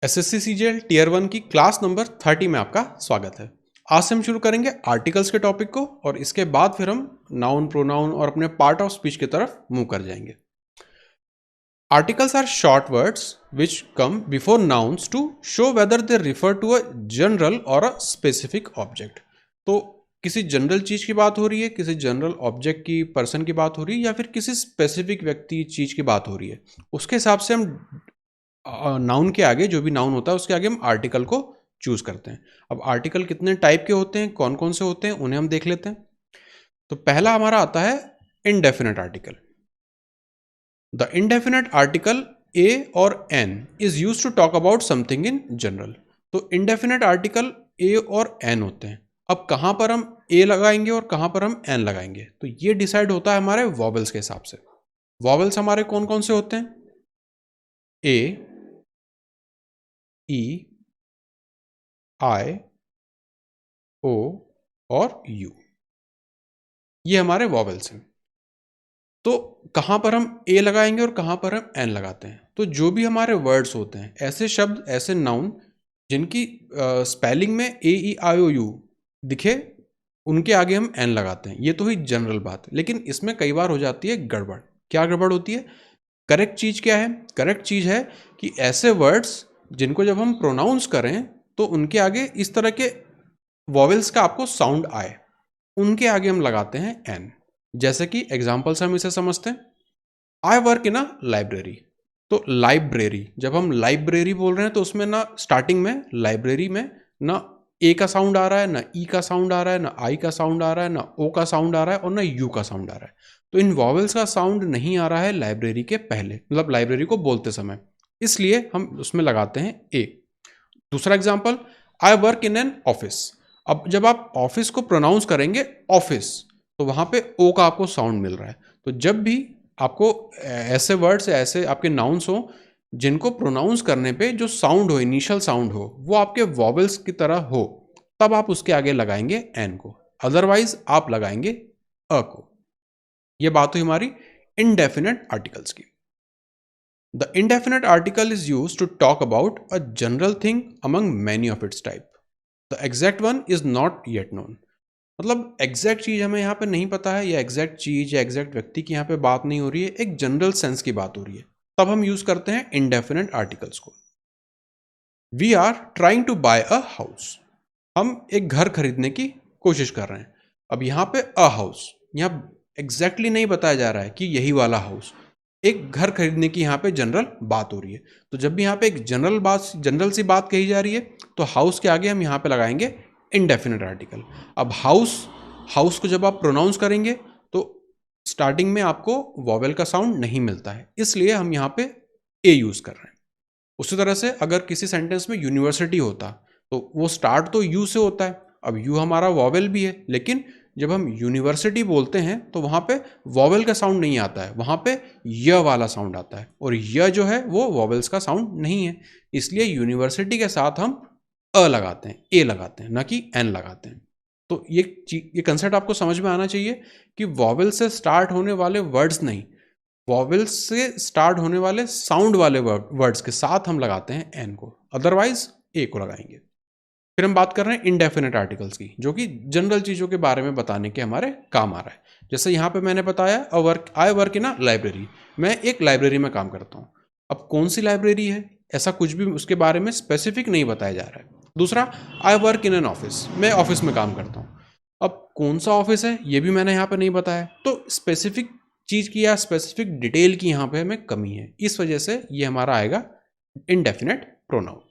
SSC CGL tier 1 की class number 30 में आपका स्वागत है। आज से हम शुरू करेंगे आर्टिकल्स के टॉपिक को और इसके बाद फिर हम नाउन, प्रोनाउन और अपने पार्ट ऑफ स्पीच की तरफ मूव कर जाएंगे। Articles are short words which come before nouns to show whether they refer to a general or a specific object. तो किसी जनरल चीज की बात हो रही है, किसी जनरल ऑब्जेक्ट की, पर्सन की बात हो रही है, या फिर किसी स्पेसिफिक व्यक्ति चीज की बात हो रही है, उसके हिसाब से हम नाउन के आगे, जो भी नाउन होता है उसके आगे हम आर्टिकल को चूज करते हैं। अब आर्टिकल कितने टाइप के होते हैं, कौन कौन से होते हैं, उन्हें हम देख लेते हैं। तो पहला हमारा आता है indefinite article. The indefinite article a और an is use to talk about something in general. तो इनडेफिनेट आर्टिकल ए और एन होते हैं। अब कहां पर हम ए लगाएंगे और कहां पर हम एन लगाएंगे, तो ये डिसाइड होता है हमारे वॉवेल्स के हिसाब से। वॉवेल्स हमारे कौन कौन से होते हैं? ए, ई, आई, ओ और यू, ये हमारे वॉवेल्स हैं। तो कहां पर हम ए लगाएंगे और कहां पर हम एन लगाते हैं? तो जो भी हमारे वर्ड्स होते हैं, ऐसे शब्द, ऐसे नाउन जिनकी स्पेलिंग में ए, ई, आई, ओ, यू दिखे, उनके आगे हम एन लगाते हैं। ये तो हुई जनरल बात, लेकिन इसमें कई बार हो जाती है गड़बड़। क्या गड़बड़ होती है? करेक्ट चीज क्या है? करेक्ट चीज है कि ऐसे वर्ड्स जिनको जब हम प्रोनाउंस करें तो उनके आगे इस तरह के वॉवेल्स का आपको साउंड आए, उनके आगे हम लगाते हैं एन। जैसे कि एग्जाम्पल से हम इसे समझते हैं। I work in a library. तो लाइब्रेरी, जब हम लाइब्रेरी बोल रहे हैं तो उसमें ना स्टार्टिंग में लाइब्रेरी में ना ए का साउंड आ रहा है, ना ई का साउंड आ रहा है, ना आई का साउंड आ रहा है, ना ओ का साउंड आ रहा है और ना यू का साउंड आ रहा है। तो इन वॉवेल्स का साउंड नहीं आ रहा है लाइब्रेरी के पहले, मतलब लाइब्रेरी को बोलते समय, इसलिए हम उसमें लगाते हैं ए। दूसरा example, I work in an office. अब जब आप ऑफिस को प्रोनाउंस करेंगे ऑफिस, तो वहां पे ओ का आपको साउंड मिल रहा है। तो जब भी आपको ऐसे वर्ड्स, ऐसे आपके नाउन्स हो जिनको प्रोनाउंस करने पे जो साउंड हो, इनिशियल साउंड हो, वो आपके वॉवेल्स की तरह हो, तब आप उसके आगे लगाएंगे एन को। अदरवाइज आप लगाएंगे अ को। ये बात हुई हमारी इनडेफिनेट आर्टिकल्स की। The indefinite article is used to talk about a general thing among many of its type. The exact one is not yet known. मतलब एग्जैक्ट चीज हमें यहाँ पे नहीं पता है, या एग्जैक्ट चीज या एग्जैक्ट व्यक्ति की यहाँ पे बात नहीं हो रही है, एक जनरल सेंस की बात हो रही है, तब हम यूज करते हैं इनडेफिनेट आर्टिकल्स को। We are trying to buy a house. हम एक घर खरीदने की कोशिश कर रहे हैं। अब यहाँ पे अ हाउस, यहाँ एग्जैक्टली नहीं बताया जा रहा है कि यही वाला हाउस, एक घर खरीदने की यहाँ पे जनरल बात हो रही है। तो जब भी यहाँ पे एक जनरल सी बात कही जा रही है, तो हाउस के आगे हम यहाँ पे लगाएंगे इनडेफिनेट आर्टिकल। अब हाउस को जब आप प्रोनाउंस करेंगे तो स्टार्टिंग में आपको वॉवेल का साउंड नहीं मिलता है, इसलिए हम यहाँ पे ए यूज कर रहे हैं। उसी तरह से अगर किसी सेंटेंस में यूनिवर्सिटी होता, तो वो स्टार्ट तो यू से होता है। अब यू हमारा वॉवेल भी है, लेकिन जब हम यूनिवर्सिटी बोलते हैं तो वहां पे वॉवेल का साउंड नहीं आता है, वहां पे य वाला साउंड आता है, और य जो है वो वॉवेल्स का साउंड नहीं है। इसलिए यूनिवर्सिटी के साथ हम अ लगाते हैं, ए लगाते हैं, ना कि एन लगाते हैं। तो ये कंसेप्ट आपको समझ में आना चाहिए कि वॉवेल से स्टार्ट होने वाले वर्ड्स नहीं, वॉवेल्स से स्टार्ट होने वाले साउंड वाले वर्ड्स के साथ हम लगाते हैं एन को, अदरवाइज ए को लगाएंगे। फिर हम बात कर रहे हैं इनडेफिनेट आर्टिकल्स की, जो कि जनरल चीजों के बारे में बताने के हमारे काम आ रहा है। जैसे यहाँ पे मैंने बताया I work in a library, मैं एक लाइब्रेरी में काम करता हूँ। अब कौन सी लाइब्रेरी है, ऐसा कुछ भी उसके बारे में स्पेसिफिक नहीं बताया जा रहा है। दूसरा, I work in an office, मैं ऑफिस में काम करता हूँ। अब कौन सा ऑफिस है ये भी मैंने यहाँ पे नहीं बताया। तो स्पेसिफिक चीज की या स्पेसिफिक डिटेल की यहाँ पे हमें कमी है, इस वजह से ये हमारा आएगा इनडेफिनेट प्रोनाउन।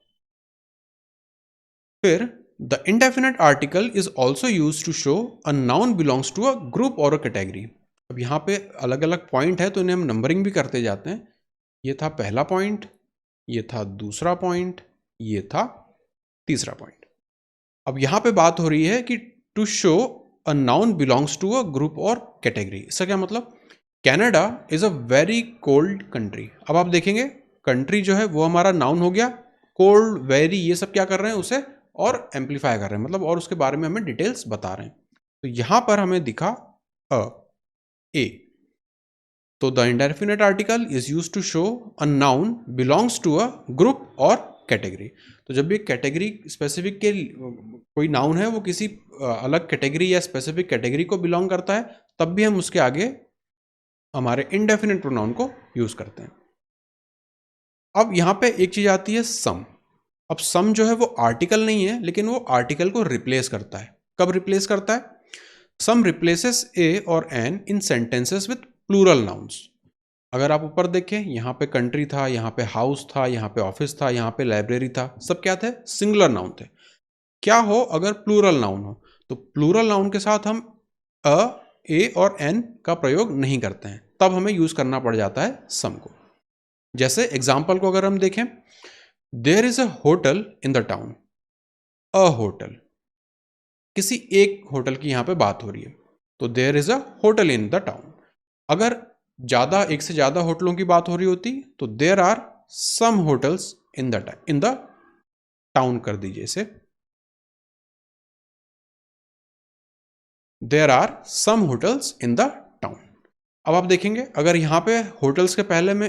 फिर the indefinite article is also use to show a noun belongs to a group or a category. अब यहाँ पे अलग अलग पॉइंट है, तो इन्हें हम नंबरिंग भी करते जाते हैं। ये था पहला पॉइंट, ये था दूसरा पॉइंट, ये था तीसरा पॉइंट। अब यहाँ पे बात हो रही है कि to show a noun belongs to a group or category. इसका क्या मतलब? Canada is a very cold country. अब आप देखेंगे कंट्री जो है वो हमारा नाउन हो गया, कोल्ड, वेरी, ये सब क्या कर रहे हैं उसे और एम्पलीफाई कर रहे हैं, मतलब और उसके बारे में हमें डिटेल्स बता रहे हैं। तो यहां पर हमें दिखा अ, ए। तो the indefinite article is use to show a noun belongs to a group or category. तो जब भी कैटेगरी स्पेसिफिक के कोई नाउन है वो किसी अलग कैटेगरी या स्पेसिफिक कैटेगरी को बिलोंग करता है, तब भी हम उसके आगे हमारे इंडेफिनिट प्रोनाउन को यूज करते हैं। अब यहां पे एक चीज आती है सम। अब सम जो है वो आर्टिकल नहीं है, लेकिन वो आर्टिकल को रिप्लेस करता है। कब रिप्लेस करता है? सम रिप्लेसेस ए और an in sentences with plural nouns. अगर आप ऊपर देखें, यहाँ पे कंट्री था, यहाँ पे हाउस था, यहाँ पे ऑफिस था, यहाँ पे लाइब्रेरी था, सब क्या थे? सिंगुलर नाउन थे। क्या हो अगर प्लूरल नाउन हो? तो प्लूरल नाउन के साथ हम अ, ए और एन का प्रयोग नहीं करते हैं, तब हमें यूज करना पड़ जाता है सम को। जैसे एग्जाम्पल को अगर हम देखें, there is a hotel in the town. A hotel, किसी एक होटल की यहां पे बात हो रही है, तो there is a hotel in the town. अगर ज्यादा, एक से ज्यादा होटलों की बात हो रही होती तो there are some hotels in the town कर दीजिए इसे, there are some hotels in the town. अब आप देखेंगे अगर यहां पे होटल्स के पहले में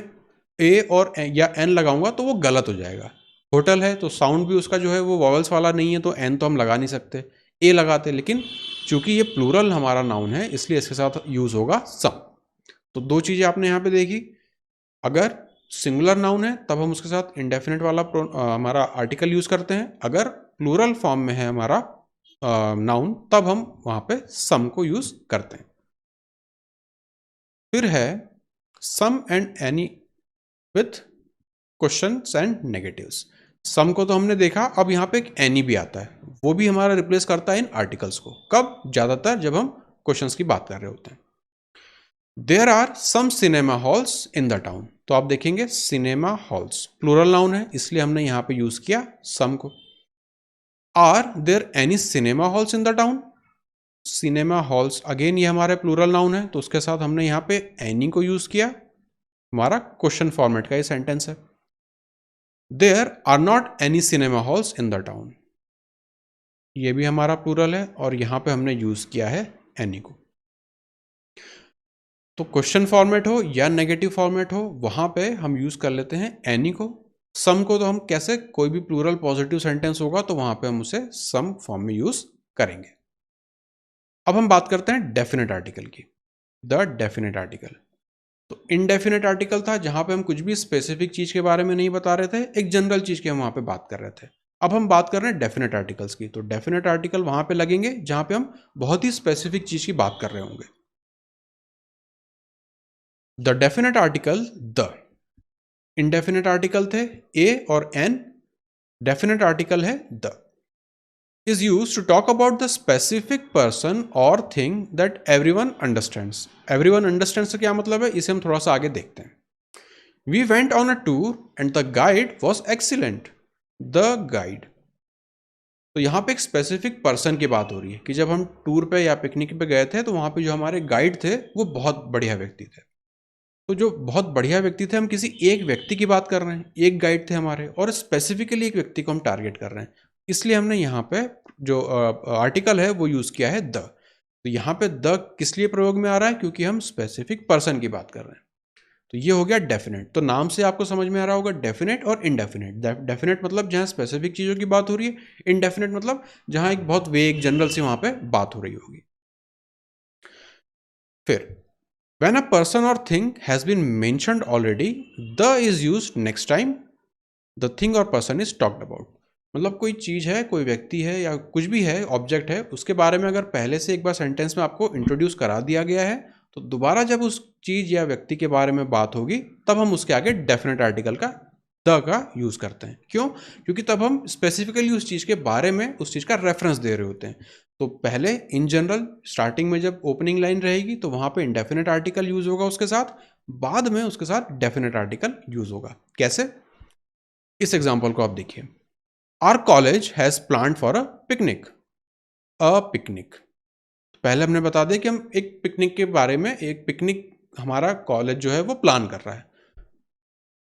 ए और या एन लगाऊंगा तो वो गलत हो जाएगा। होटल है तो साउंड भी उसका जो है वो वॉवल्स वाला नहीं है, तो एन तो हम लगा नहीं सकते, ए लगाते। लेकिन चूंकि ये प्लूरल हमारा नाउन है, इसलिए इसके साथ यूज होगा सम। तो दो चीजें आपने यहाँ पे देखी। अगर सिंगुलर नाउन है तब हम उसके साथ इंडेफिनिट वाला हमारा आर्टिकल यूज करते हैं। अगर प्लूरल फॉर्म में है हमारा नाउन, तब हम वहां पे सम को यूज करते हैं। फिर है some and any with questions and negatives. Some को तो हमने देखा, अब यहाँ पे एक एनी भी आता है, वो भी हमारा रिप्लेस करता है इन आर्टिकल्स को। कब? ज्यादातर जब हम क्वेश्चंस की बात कर रहे होते हैं। There are some cinema halls in the town. तो आप देखेंगे सिनेमा हॉल्स प्लूरल नाउन है, इसलिए हमने यहां पे यूज किया सम को। Are there any cinema halls in the town? Cinema halls, again ये हमारे प्लूरल नाउन है, तो उसके साथ हमने यहाँ पे एनी को यूज किया। हमारा क्वेश्चन फॉर्मेट का ये सेंटेंस है। There are not any cinema halls in the town, ये भी हमारा प्लूरल है और यहां पे हमने यूज किया है एनी को। तो क्वेश्चन फॉर्मेट हो या नेगेटिव फॉर्मेट हो, वहां पे हम यूज कर लेते हैं एनी को। सम को तो हम कैसे, कोई भी प्लूरल पॉजिटिव सेंटेंस होगा तो वहां पे हम उसे सम फॉर्म में यूज करेंगे। अब हम बात करते हैं डेफिनेट आर्टिकल की। द डेफिनेट आर्टिकल, तो इनडेफिनेट आर्टिकल था जहां पे हम कुछ भी स्पेसिफिक चीज के बारे में नहीं बता रहे थे, एक जनरल चीज की हम वहां पे बात कर रहे थे। अब हम बात कर रहे हैं डेफिनेट आर्टिकल्स की। तो डेफिनेट आर्टिकल वहां पे लगेंगे जहां पे हम बहुत ही स्पेसिफिक चीज की बात कर रहे होंगे। The definite article the, indefinite article थे ए और एन, डेफिनेट आर्टिकल है the, is used to talk about the specific person or thing that everyone understands. Everyone understands से क्या मतलब है, इसे हम थोड़ा सा आगे देखते हैं। We went on a tour and the guide was excellent. The guide, तो यहाँ पे एक स्पेसिफिक पर्सन की बात हो रही है कि जब हम टूर पे या पिकनिक पे गए थे तो वहां पे जो हमारे गाइड थे वो बहुत बढ़िया व्यक्ति थे। तो जो बहुत बढ़िया व्यक्ति थे, हम किसी एक व्यक्ति की बात कर रहे हैं, एक गाइड थे हमारे और स्पेसिफिकली एक व्यक्ति को हम टारगेट कर रहे हैं, इसलिए हमने यहाँ पे जो आर्टिकल है वो यूज किया है द। तो यहाँ पे द किस लिए प्रयोग में आ रहा है? क्योंकि हम स्पेसिफिक पर्सन की बात कर रहे हैं। तो ये हो गया डेफिनेट। तो नाम से आपको समझ में आ रहा होगा डेफिनेट और इनडेफिनेट। डेफिनेट मतलब जहाँ स्पेसिफिक चीजों की बात हो रही है, इनडेफिनेट मतलब जहां एक बहुत वेग जनरल से वहां पे बात हो रही होगी। फिर when a person or thing has been mentioned already, the is used next time the thing or person is talked about. मतलब कोई चीज है, कोई व्यक्ति है या कुछ भी है, ऑब्जेक्ट है, उसके बारे में अगर पहले से एक बार सेंटेंस में आपको इंट्रोड्यूस करा दिया गया है, तो दोबारा जब उस चीज या व्यक्ति के बारे में बात होगी तब हम उसके आगे डेफिनेट आर्टिकल का द का यूज करते हैं। क्यों? क्योंकि तब हम स्पेसिफिकली उस चीज के बारे में, उस चीज का रेफरेंस दे रहे होते हैं। तो पहले इन जनरल स्टार्टिंग में जब ओपनिंग लाइन रहेगी तो वहां पे इंडेफिनेट आर्टिकल यूज होगा उसके साथ, बाद में उसके साथ डेफिनेट आर्टिकल यूज होगा। कैसे? इस एग्जांपल को आप देखिए, our college has planned for a picnic. A picnic, पहले हमने बता दिया कि हम एक पिकनिक के बारे में, एक पिकनिक हमारा कॉलेज जो है वो प्लान कर रहा है।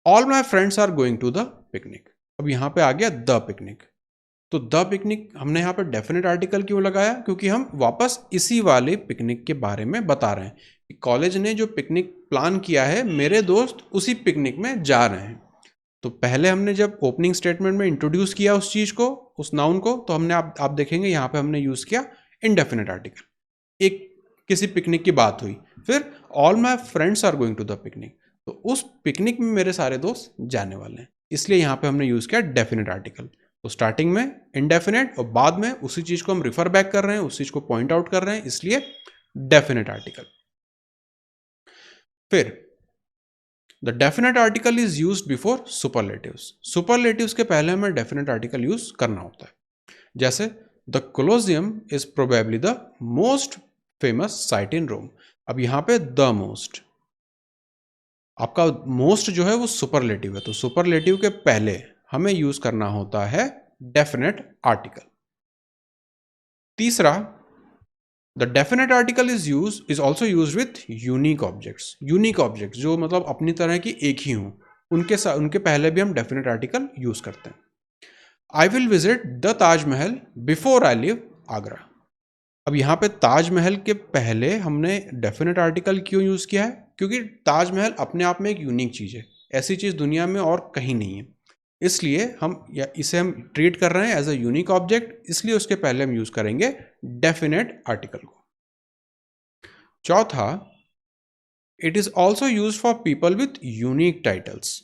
All my friends are going to the picnic. अब यहां पे आ गया द पिकनिक। तो द पिकनिक हमने यहाँ पर डेफिनेट आर्टिकल क्यों लगाया? क्योंकि हम वापस इसी वाले पिकनिक के बारे में बता रहे हैं कि कॉलेज ने जो पिकनिक प्लान किया है, मेरे दोस्त उसी पिकनिक में जा रहे हैं। तो पहले हमने जब ओपनिंग स्टेटमेंट में इंट्रोड्यूस किया उस चीज को, उस नाउन को, तो हमने आप देखेंगे यहाँ पे हमने यूज किया इनडेफिनेट आर्टिकल। एक किसी पिकनिक की बात हुई, फिर all my friends are going to the picnic, तो उस पिकनिक में मेरे सारे दोस्त जाने वाले हैं, इसलिए यहाँ पे हमने यूज किया डेफिनेट आर्टिकल। तो स्टार्टिंग में इनडेफिनेट और बाद में उसी चीज को हम रिफर बैक कर रहे हैं, उस चीज को पॉइंट आउट कर रहे हैं, इसलिए डेफिनेट आर्टिकल। फिर the definite article is use before superlatives. Superlatives के पहले हमें डेफिनेट आर्टिकल यूज करना होता है। जैसे the Colosseum is probably the most famous site in Rome. अब यहां पे द मोस्ट, आपका मोस्ट जो है वो सुपरलेटिव है, तो सुपरलेटिव के पहले हमें यूज करना होता है डेफिनेट आर्टिकल। तीसरा, the definite article is also use with unique objects. Unique objects जो मतलब अपनी तरह की एक ही हों, उनके पहले भी हम डेफिनेट आर्टिकल यूज करते हैं। I will visit the Taj Mahal before I live Agra. अब यहाँ पे ताजमहल के पहले हमने डेफिनेट आर्टिकल क्यों यूज किया है? क्योंकि ताजमहल अपने आप में एक यूनिक चीज है, ऐसी चीज दुनिया में और कहीं नहीं है, इसलिए इसे हम ट्रीट कर रहे हैं एज अ यूनिक ऑब्जेक्ट, इसलिए उसके पहले हम यूज करेंगे डेफिनेट आर्टिकल को। चौथा, it is also use for people with unique titles.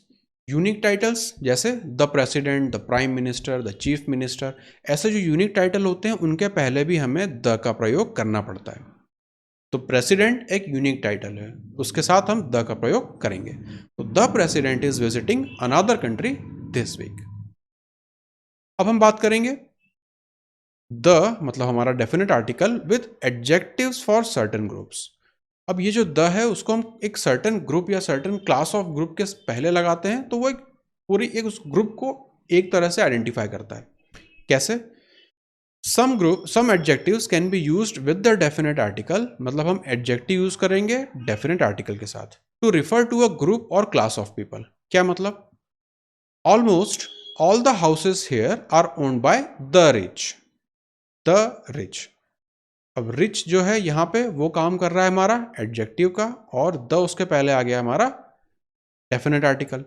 Unique titles जैसे the president, the prime minister, the chief minister, ऐसे जो यूनिक टाइटल होते हैं उनके पहले भी हमें द का प्रयोग करना पड़ता है। तो प्रेसिडेंट एक यूनिक टाइटल है, उसके साथ हम द का प्रयोग करेंगे। तो the president is visiting another country this week. अब हम बात करेंगे द मतलब हमारा definite article with adjectives for certain groups. अब ये जो द है उसको हम एक सर्टेन ग्रुप या सर्टेन क्लास ऑफ ग्रुप के पहले लगाते हैं, तो वो एक पूरी एक उस ग्रुप को एक तरह से आइडेंटिफाई करता है। कैसे? Some adjectives can be used with the definite article, मतलब हम एडजेक्टिव यूज करेंगे डेफिनेट आर्टिकल के साथ to refer to a group और क्लास ऑफ पीपल। क्या मतलब? Almost all the houses here are owned by the rich. The rich, अब rich जो है यहाँ पे वो काम कर रहा है हमारा एडजेक्टिव का, और द उसके पहले आ गया हमारा डेफिनेट आर्टिकल।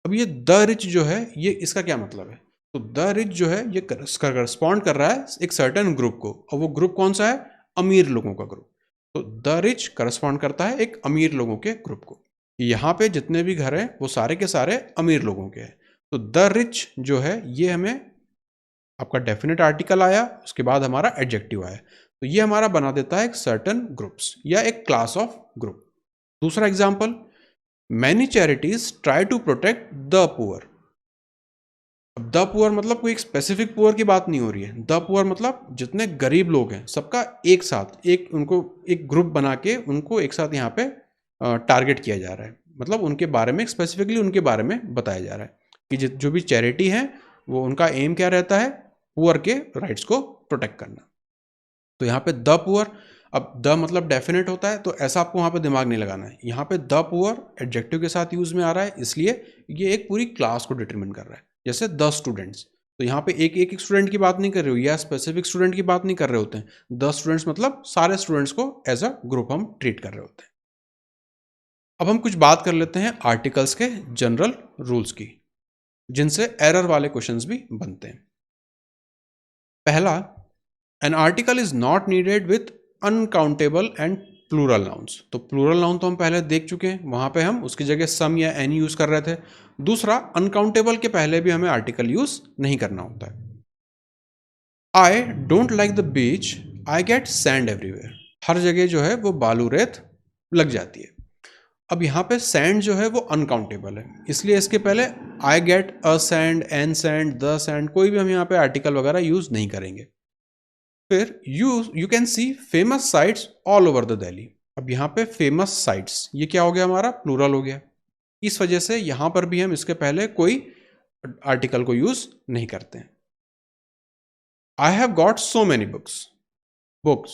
अब ये द रिच जो है ये इसका क्या मतलब है? तो द रिच जो है ये करस्पॉन्ड कर रहा है एक सर्टेन ग्रुप को, और वो ग्रुप कौन सा है? अमीर लोगों का ग्रुप। तो द रिच करस्पॉन्ड करता है एक अमीर लोगों के ग्रुप को। यहाँ पे जितने भी घर हैं वो सारे के सारे अमीर लोगों के हैं। तो द रिच जो है ये हमें आपका डेफिनेट आर्टिकल आया, उसके बाद हमारा एडजेक्टिव आया, तो ये हमारा बना देता है एक सर्टेन ग्रुप्स या एक क्लास ऑफ ग्रुप। दूसरा example, many charities try to protect the poor. अब द पुअर मतलब कोई एक स्पेसिफिक पुअर की बात नहीं हो रही है, द पुअर मतलब जितने गरीब लोग हैं सबका एक साथ एक उनको एक ग्रुप बना के उनको एक साथ यहाँ पे टारगेट किया जा रहा है, मतलब उनके बारे में स्पेसिफिकली उनके बारे में बताया जा रहा है कि जो भी चैरिटी है वो उनका एम क्या रहता है? पुअर के राइट्स को प्रोटेक्ट करना। तो यहाँ पे द पुअर, अब द मतलब डेफिनेट होता है, तो ऐसा आपको वहाँ पे दिमाग नहीं लगाना है। यहाँ पे द पुअर एडजेक्टिव के साथ यूज में आ रहा है, इसलिए ये एक पूरी क्लास को डिटरमिन कर रहा है। जैसे द स्टूडेंट्स, तो यहाँ पे एक एक स्टूडेंट की बात नहीं कर रहे हो या स्पेसिफिक स्टूडेंट की बात नहीं कर रहे होते हैं। द स्टूडेंट्स मतलब सारे स्टूडेंट्स को एज अ ग्रुप हम ट्रीट कर रहे होते हैं। अब हम कुछ बात कर लेते हैं आर्टिकल्स के जनरल रूल्स की, जिनसे एरर वाले क्वेश्चंस भी बनते हैं। पहला, an article is not needed with uncountable and plural nouns. तो प्लूरल नाउन तो हम पहले देख चुके हैं, वहां पे हम उसकी जगह सम या एनी यूज कर रहे थे। दूसरा, अनकाउंटेबल के पहले भी हमें आर्टिकल यूज नहीं करना होता है। I don't like the beach, I get sand everywhere. हर जगह जो है वो बालू रेत लग जाती है। अब यहाँ पे सैंड जो है वो अनकाउंटेबल है, इसलिए इसके पहले I get a sand, an sand, the sand, कोई भी हम यहाँ पे आर्टिकल वगैरह यूज नहीं करेंगे। फिर you can see famous sites all over the Delhi. अब यहाँ पे फेमस साइट्स ये क्या हो गया? हमारा प्लूरल हो गया, इस वजह से यहाँ पर भी हम इसके पहले कोई आर्टिकल को यूज नहीं करते हैं। I have got so many books. Books,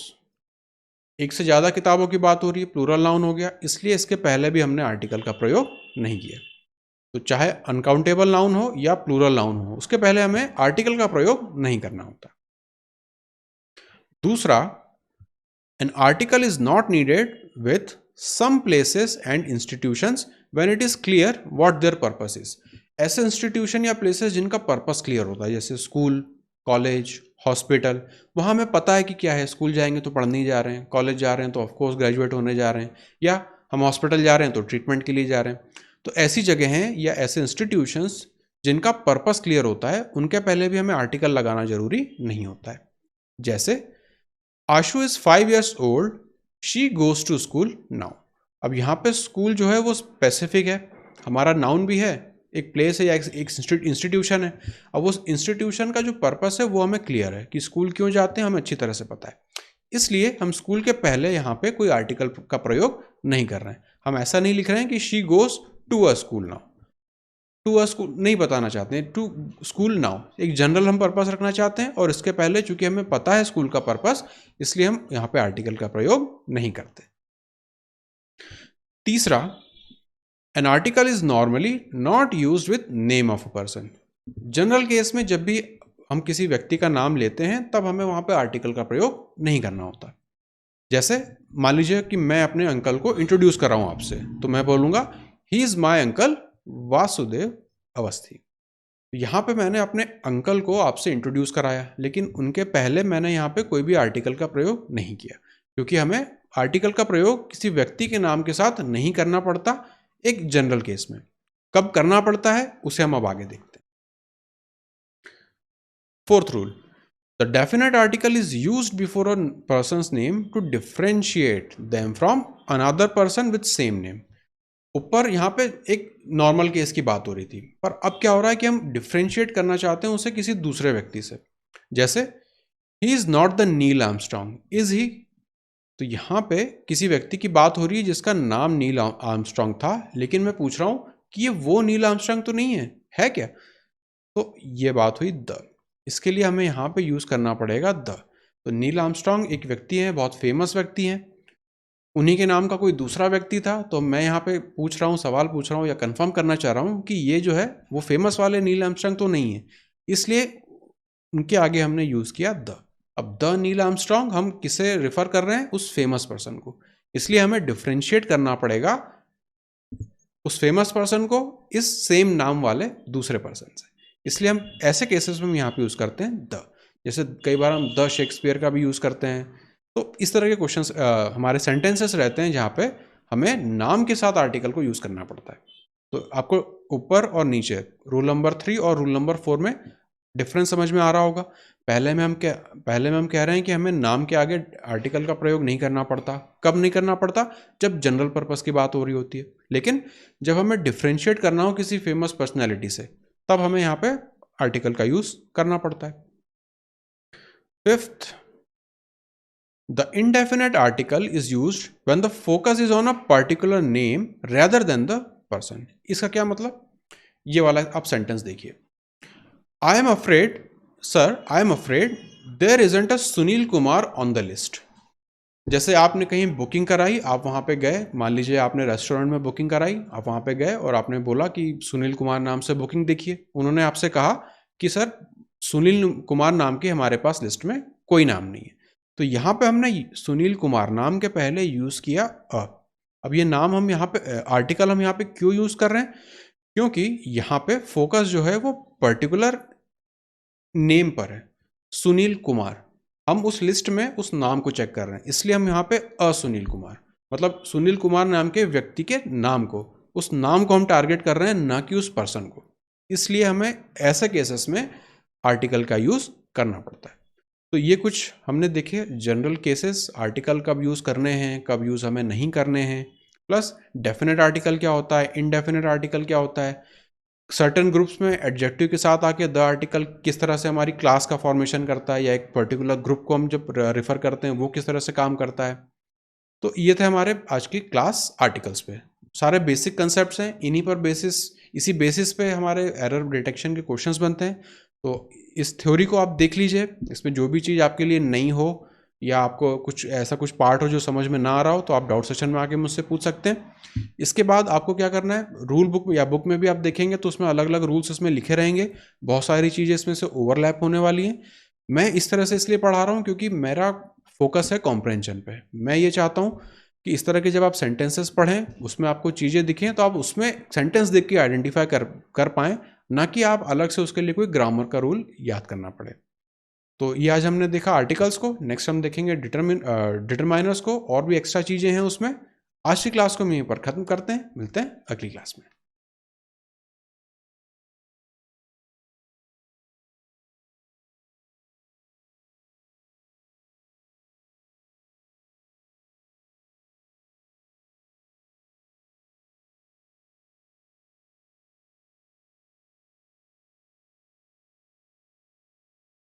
एक से ज्यादा किताबों की बात हो रही है, प्लूरल नाउन हो गया, इसलिए इसके पहले भी हमने आर्टिकल का प्रयोग नहीं किया। तो चाहे अनकाउंटेबल नाउन हो या प्लूरल नाउन हो, उसके पहले हमें आर्टिकल का प्रयोग नहीं करना होता। दूसरा, an article is not needed with some places and institutions when it is clear what their purpose is. ऐसे इंस्टीट्यूशन या प्लेसेस जिनका पर्पस क्लियर होता है, जैसे स्कूल, कॉलेज, हॉस्पिटल। वहाँ हमें पता है कि क्या है, स्कूल जाएंगे तो पढ़ने ही जा रहे हैं, कॉलेज जा रहे हैं तो ऑफकोर्स ग्रेजुएट होने जा रहे हैं, या हम हॉस्पिटल जा रहे हैं तो ट्रीटमेंट के लिए जा रहे हैं। तो ऐसी जगह हैं या ऐसे इंस्टीट्यूशंस जिनका पर्पस क्लियर होता है, उनके पहले भी हमें आर्टिकल लगाना जरूरी नहीं होता है। जैसे Ashu is 5 years old, she goes to school now. अब यहाँ पे स्कूल जो है वो स्पेसिफिक है, हमारा नाउन भी है, एक प्लेस है या एक इंस्टीट्यूशन है। अब उस इंस्टीट्यूशन का जो पर्पस है वो हमें क्लियर है कि स्कूल क्यों जाते हैं, हमें अच्छी तरह से पता है। इसलिए हम स्कूल के पहले यहाँ पे कोई आर्टिकल का प्रयोग नहीं कर रहे हैं। हम ऐसा नहीं लिख रहे हैं कि she goes to a school now, to a school नहीं बताना चाहते हैं, टू स्कूल नाउ एक जनरल हम पर्पस रखना चाहते हैं, और इसके पहले चूंकि हमें पता है स्कूल का पर्पस, इसलिए हम यहाँ पे आर्टिकल का प्रयोग नहीं करते। तीसरा, N article is normally not used with name of a person. General case में जब भी हम किसी व्यक्ति का नाम लेते हैं तब हमें वहां पे आर्टिकल का प्रयोग नहीं करना होता। जैसे मान लीजिए कि मैं अपने अंकल को इंट्रोड्यूस कर रहा हूं आपसे, तो मैं बोलूंगा he is my uncle Vasudev Awasthi. यहाँ पे मैंने अपने अंकल को आपसे इंट्रोड्यूस कराया, लेकिन उनके पहले मैंने यहाँ पे कोई भी आर्टिकल का प्रयोग नहीं किया, क्योंकि हमें आर्टिकल का प्रयोग किसी व्यक्ति के नाम के साथ नहीं करना पड़ता एक जनरल केस में। कब करना पड़ता है उसे हम अब आगे देखते हैं। Fourth rule, the definite article is used before a person's name to differentiate them from another person with same name. ऊपर यहाँ पे एक नॉर्मल केस की बात हो रही थी, पर अब क्या हो रहा है कि हम डिफ्रेंशिएट करना चाहते हैं उसे किसी दूसरे व्यक्ति से। जैसे he is not the Neil Armstrong, is he. तो यहाँ पे किसी व्यक्ति की बात हो रही है जिसका नाम नील आर्मस्ट्रॉन्ग था, लेकिन मैं पूछ रहा हूं कि ये वो नील आर्मस्ट्रॉन्ग तो नहीं है क्या? तो ये बात हुई द। इसके लिए हमें यहाँ पे यूज करना पड़ेगा द। तो नील आर्मस्ट्रॉन्ग एक व्यक्ति है, बहुत फेमस व्यक्ति है, उन्हीं के नाम का कोई दूसरा व्यक्ति था, तो मैं यहाँ पे पूछ रहा हूँ, सवाल पूछ रहा हूँ या कंफर्म करना चाह रहा हूँ कि ये जो है वो फेमस वाले नील आर्मस्ट्रॉन्ग तो नहीं है, इसलिए उनके आगे हमने यूज किया द। अब द नील आर्मस्ट्रॉन्ग हम किसे रेफर कर रहे हैं? उस फेमस पर्सन को, इसलिए हमें डिफ्रेंशिएट करना पड़ेगा उस फेमस पर्सन को इस सेम नाम वाले दूसरे पर्सन से। इसलिए हम ऐसे केसेस में यहाँ पे यूज करते हैं द। जैसे कई बार हम द शेक्सपियर का भी यूज करते हैं। तो इस तरह के क्वेश्चंस हमारे सेंटेंसेस रहते हैं जहाँ पे हमें नाम के साथ आर्टिकल को यूज करना पड़ता है। तो आपको ऊपर और नीचे रूल नंबर 3 और रूल नंबर 4 में डिफरेंस समझ में आ रहा होगा। पहले में हम कह रहे हैं कि हमें नाम के आगे आर्टिकल का प्रयोग नहीं करना पड़ता। कब नहीं करना पड़ता? जब जनरल पर्पस की बात हो रही होती है। लेकिन जब हमें डिफ्रेंशिएट करना हो किसी फेमस पर्सनैलिटी से, तब हमें यहाँ पे आर्टिकल का यूज करना पड़ता है। Fifth, the indefinite article is used when the focus is on a particular name rather than the person। इसका क्या मतलब? ये वाला आप सेंटेंस देखिए, I am afraid, sir, I am afraid there isn't a Sunil Kumar on the list। जैसे आपने कहीं बुकिंग कराई, आप वहाँ पे गए, मान लीजिए आपने रेस्टोरेंट में बुकिंग कराई, आप वहाँ पे गए और आपने बोला कि सुनील कुमार नाम से बुकिंग देखिए। उन्होंने आपसे कहा कि सर सुनील कुमार नाम के हमारे पास लिस्ट में कोई नाम नहीं है। तो यहाँ पे हमने सुनील कुमार नाम के पहले यूज किया अ। अब ये नाम हम यहाँ पे आर्टिकल हम यहाँ पे क्यों यूज कर रहे हैं? क्योंकि यहाँ पे फोकस जो है वो पर्टिकुलर नेम पर है, सुनील कुमार। हम उस लिस्ट में उस नाम को चेक कर रहे हैं, इसलिए हम यहाँ पे असुनील कुमार, मतलब सुनील कुमार नाम के व्यक्ति के नाम को, उस नाम को हम टारगेट कर रहे हैं, ना कि उस पर्सन को। इसलिए हमें ऐसे केसेस में आर्टिकल का यूज करना पड़ता है। तो ये कुछ हमने देखे जनरल केसेस, आर्टिकल कब यूज करने हैं, कब यूज हमें नहीं करने हैं, प्लस डेफिनेट आर्टिकल क्या होता है, इनडेफिनेट आर्टिकल क्या होता है, सर्टेन ग्रुप्स में एडजेक्टिव के साथ आके द आर्टिकल किस तरह से हमारी क्लास का फॉर्मेशन करता है, या एक पर्टिकुलर ग्रुप को हम जब रेफर करते हैं वो किस तरह से काम करता है। तो ये थे हमारे आज की क्लास आर्टिकल्स पे। सारे बेसिक कंसेप्ट्स हैं, इसी बेसिस पे हमारे एरर डिटेक्शन के क्वेश्चंस बनते हैं। तो इस थ्योरी को आप देख लीजिए, इसमें जो भी चीज़ आपके लिए नई हो या आपको कुछ पार्ट हो जो समझ में ना आ रहा हो, तो आप डाउट सेशन में आके मुझसे पूछ सकते हैं। इसके बाद आपको क्या करना है, रूल बुक या बुक में भी आप देखेंगे तो उसमें अलग अलग रूल्स इसमें लिखे रहेंगे, बहुत सारी चीज़ें इसमें से ओवरलैप होने वाली हैं। मैं इस तरह से इसलिए पढ़ा रहा हूँ क्योंकि मेरा फोकस है कॉम्प्रहेंशन पे। मैं ये चाहता हूँ कि इस तरह के जब आप सेंटेंसेस पढ़ें, उसमें आपको चीज़ें दिखें, तो आप उसमें सेंटेंस देख के आइडेंटिफाई कर पाएँ, ना कि आप अलग से उसके लिए कोई ग्रामर का रूल याद करना पड़े। तो ये आज हमने देखा आर्टिकल्स को, नेक्स्ट हम देखेंगे डिटरमाइनर्स को, और भी एक्स्ट्रा चीज़ें हैं उसमें। आज की क्लास को हम यहीं पर ख़त्म करते हैं, मिलते हैं अगली क्लास में।